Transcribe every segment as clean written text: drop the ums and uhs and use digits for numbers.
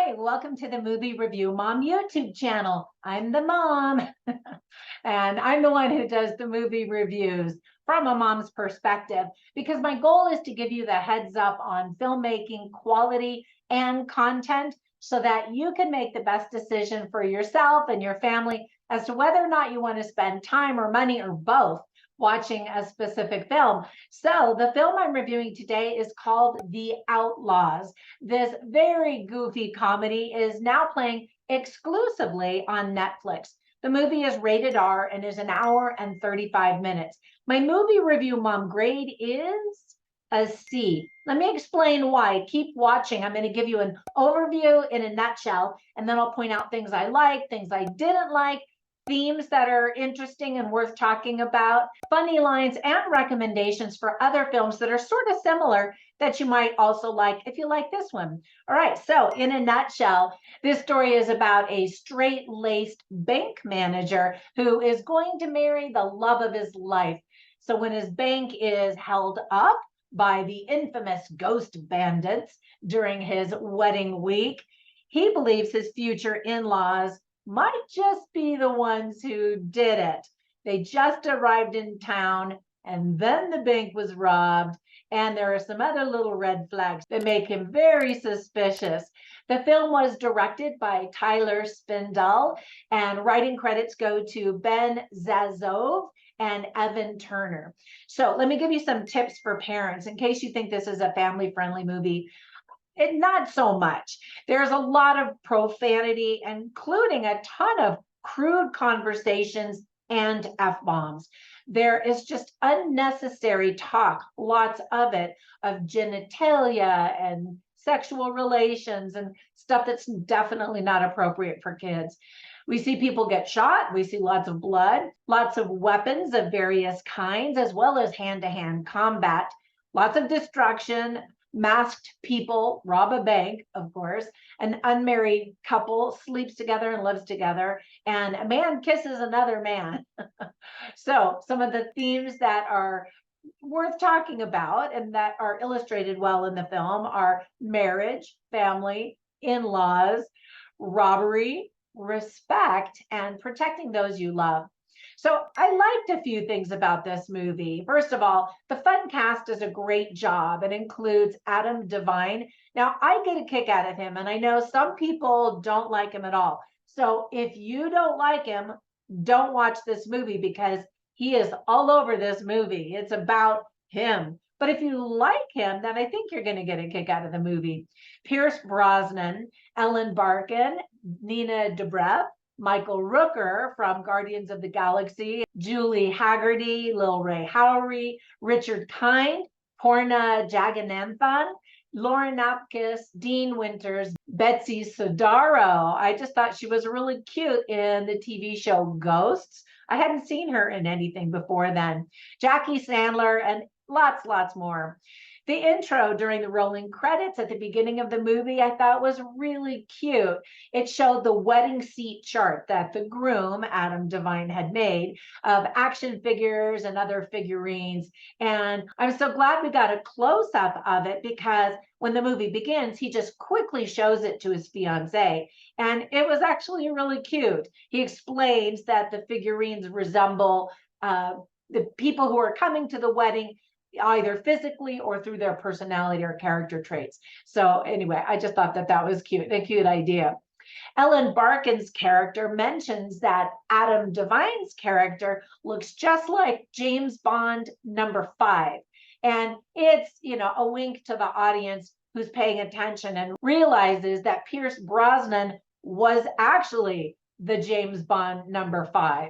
Hi, welcome to the Movie Review Mom YouTube channel. I'm the mom, and I'm the one who does the movie reviews from a mom's perspective because my goal is to give you the heads up on filmmaking quality and content so that you can make the best decision for yourself and your family as to whether or not you want to spend time or money or both watching a specific film. So the film I'm reviewing today is called The Outlaws. This very goofy comedy is now playing exclusively on Netflix. The movie is rated R and is an hour and 35 minutes. My movie review mom grade is a C. Let me explain why. Keep watching. I'm going to give you an overview in a nutshell, and then I'll point out things I like, things I didn't like, themes that are interesting and worth talking about, funny lines, and recommendations for other films that are sort of similar that you might also like if you like this one. All right, so in a nutshell, this story is about a straight-laced bank manager who is going to marry the love of his life. So when his bank is held up by the infamous ghost bandits during his wedding week, he believes his future in-laws might just be the ones who did it. They just arrived in town and then the bank was robbed, and there are some other little red flags that make him very suspicious. The film was directed by Tyler Spindell, and writing credits go to Ben Zazov and Evan Turner. So let me give you some tips for parents in case you think this is a family-friendly movie. Not so much. There's a lot of profanity, including a ton of crude conversations and F-bombs. There is just unnecessary talk, lots of it, of genitalia and sexual relations and stuff that's definitely not appropriate for kids. We see people get shot. We see lots of blood, lots of weapons of various kinds, as well as hand-to-hand combat, lots of destruction. Masked people rob a bank, of course. An unmarried couple sleeps together and lives together, and a man kisses another man. So some of the themes that are worth talking about and that are illustrated well in the film are marriage, family, in-laws, robbery, respect, and protecting those you love. So I liked a few things about this movie. First of all, the fun cast does a great job. It includes Adam Devine. Now, I get a kick out of him, and I know some people don't like him at all. So if you don't like him, don't watch this movie because he is all over this movie. It's about him. But if you like him, then I think you're going to get a kick out of the movie. Pierce Brosnan, Ellen Barkin, Nina Dobrev, Michael Rooker from Guardians of the Galaxy, Julie Haggerty, Lil Ray Howery, Richard Kind, Porna Jagannathan, Lauren Apkiss, Dean Winters, Betsy Sodaro. I just thought she was really cute in the TV show Ghosts. I hadn't seen her in anything before then. Jackie Sandler and lots more. The intro during the rolling credits at the beginning of the movie I thought was really cute. It showed the wedding seat chart that the groom, Adam Devine, had made of action figures and other figurines. And I'm so glad we got a close-up of it because when the movie begins, he just quickly shows it to his fiancée. And it was actually really cute. He explains that the figurines resemble the people who are coming to the wedding, either physically or through their personality or character traits. So anyway, I just thought that that was cute, a cute idea. Ellen Barkin's character mentions that Adam Devine's character looks just like James Bond #5. And it's, a wink to the audience who's paying attention and realizes that Pierce Brosnan was actually the James Bond #5.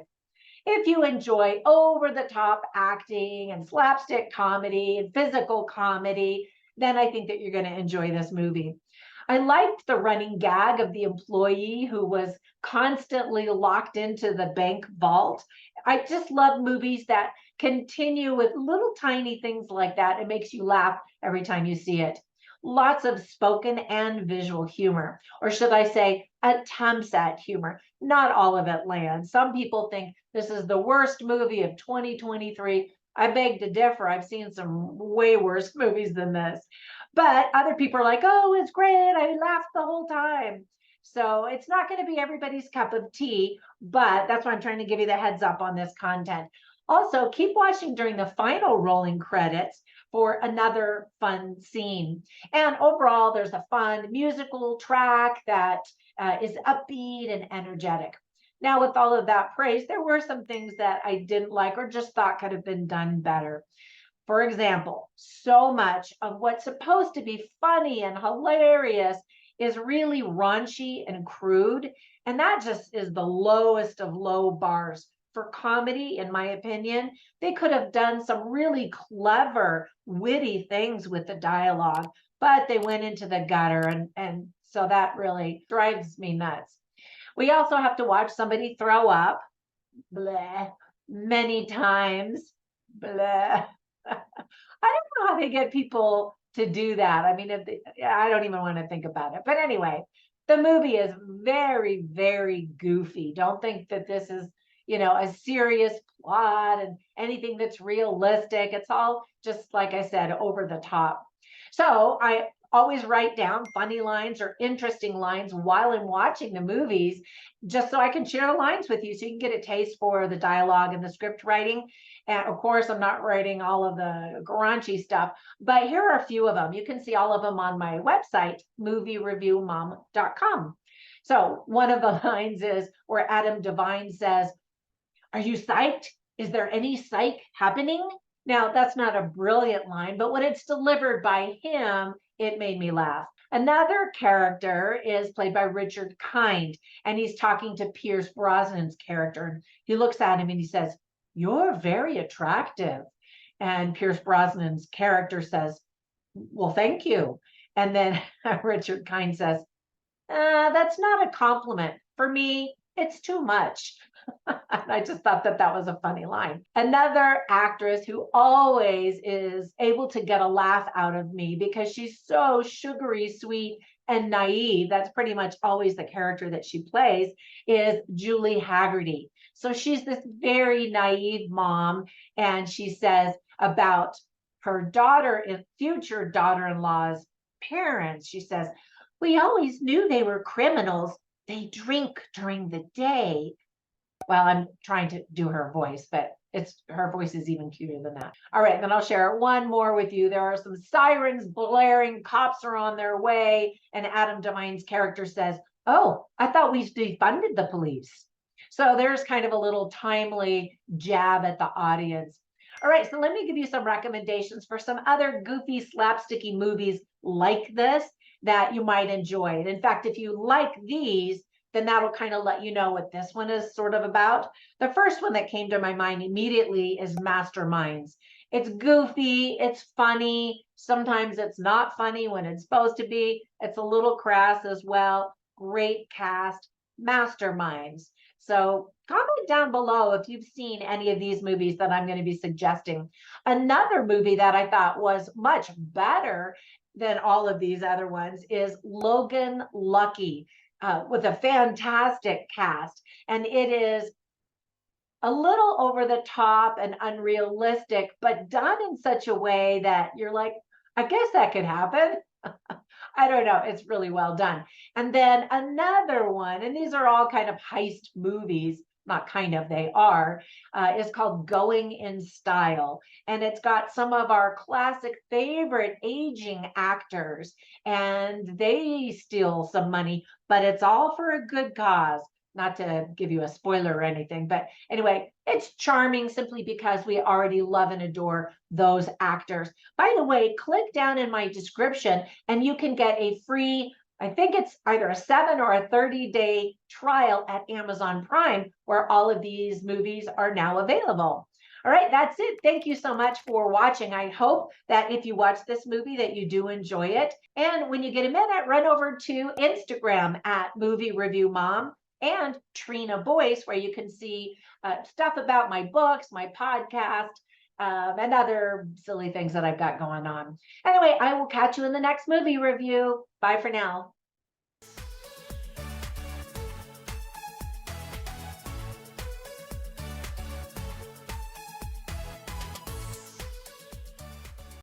If you enjoy over-the-top acting and slapstick comedy and physical comedy, then I think that you're going to enjoy this movie. I liked the running gag of the employee who was constantly locked into the bank vault. I just love movies that continue with little tiny things like that. It makes you laugh every time you see it. Lots of spoken and visual humor, or should I say attempts at humor. Not all of it lands. Some people think this is the worst movie of 2023. I beg to differ. I've seen some way worse movies than this. But other people are like, oh, it's great. I laughed the whole time. So it's not going to be everybody's cup of tea, but that's why I'm trying to give you the heads up on this content. Also, keep watching during the final rolling credits for another fun scene. And overall, there's a fun musical track that is upbeat and energetic. Now, with all of that praise, there were some things that I didn't like or just thought could have been done better. For example, so much of what's supposed to be funny and hilarious is really raunchy and crude. And that just is the lowest of low bars for comedy, in my opinion. They could have done some really clever, witty things with the dialogue, but they went into the gutter. And so that really drives me nuts. We also have to watch somebody throw up, bleh, many times, bleh. I don't know how they get people to do that. I mean, I don't even want to think about it. But anyway, the movie is very, very goofy. Don't think that this is, a serious plot and anything that's realistic. It's all just, like I said, over the top. So I always write down funny lines or interesting lines while I'm watching the movies, just so I can share the lines with you so you can get a taste for the dialogue and the script writing. And of course, I'm not writing all of the raunchy stuff, but here are a few of them. You can see all of them on my website, moviereviewmom.com. So one of the lines is where Adam Devine says, "Are you psyched? Is there any psych happening?" Now, that's not a brilliant line, but when it's delivered by him, it made me laugh. Another character is played by Richard Kind, and he's talking to Pierce Brosnan's character. And he looks at him and he says, "You're very attractive." And Pierce Brosnan's character says, "Well, thank you." And then Richard Kind says, "That's not a compliment. For me, it's too much." I just thought that that was a funny line. Another actress who always is able to get a laugh out of me because she's so sugary sweet and naive. That's pretty much always the character that she plays, is Julie Haggerty. So she's this very naive mom, and she says about her daughter and future daughter-in-law's parents, she says, "We always knew they were criminals. They drink during the day." Well, I'm trying to do her voice, but her voice is even cuter than that. All right, then I'll share one more with you. There are some sirens blaring, cops are on their way, and Adam Devine's character says, "Oh, I thought we defunded the police." So there's kind of a little timely jab at the audience. All right, so let me give you some recommendations for some other goofy, slapsticky movies like this that you might enjoy. And in fact, if you like these, then that'll kind of let you know what this one is sort of about. The first one that came to my mind immediately is Masterminds. It's goofy, it's funny. Sometimes it's not funny when it's supposed to be. It's a little crass as well. Great cast, Masterminds. So comment down below if you've seen any of these movies that I'm going to be suggesting. Another movie that I thought was much better than all of these other ones is Logan Lucky. With a fantastic cast. And it is a little over the top and unrealistic, but done in such a way that you're like, I guess that could happen. I don't know. It's really well done. And then another one, and these are all kind of heist movies, not kind of, they are, is called Going in Style. And it's got some of our classic favorite aging actors, and they steal some money, but it's all for a good cause. Not to give you a spoiler or anything, but anyway, it's charming simply because we already love and adore those actors. By the way, click down in my description and you can get a free, I think it's either a 7 or a 30-day trial at Amazon Prime, where all of these movies are now available. All right, that's it. Thank you so much for watching. I hope that if you watch this movie that you do enjoy it. And when you get a minute, run over to Instagram at Movie Review Mom and Trina Boice, where you can see stuff about my books, my podcast, and other silly things that I've got going on. Anyway, I will catch you in the next movie review. Bye for now.